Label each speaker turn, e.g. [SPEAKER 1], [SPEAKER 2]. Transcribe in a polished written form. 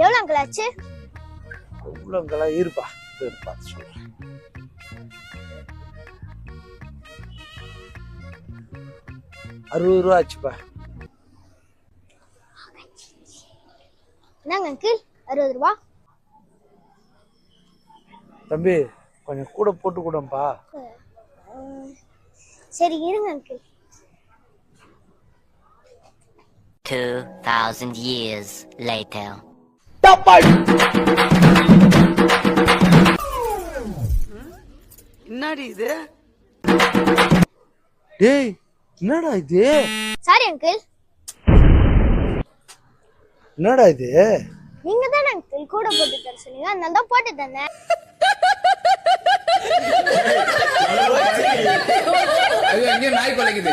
[SPEAKER 1] எவ்வளவு அங்கிள் ஆச்சு?
[SPEAKER 2] எவ்வளோங்களா இருப்பா பார்த்து சொல்றேன். ₹60 ஆச்சுப்பா.
[SPEAKER 1] என்னங்க அங்கிள், 60 ரூபா?
[SPEAKER 2] தம்பி கொஞ்சம் கூட போட்டு கூடப்பா.
[SPEAKER 1] சரி இருங்க அங்கிள்.
[SPEAKER 3] 2000 years later.
[SPEAKER 4] என்னடி இது?
[SPEAKER 2] டேய் என்னடா இது?
[SPEAKER 1] Sorry uncle.
[SPEAKER 2] என்னடா இது?
[SPEAKER 1] நீங்க தானே அங்கிள் கூட போட்டு தர சொன்னீங்க, அதனால தான் போட்டு தந்தேன்.
[SPEAKER 5] அது எங்க நாய் கொலைக்குது.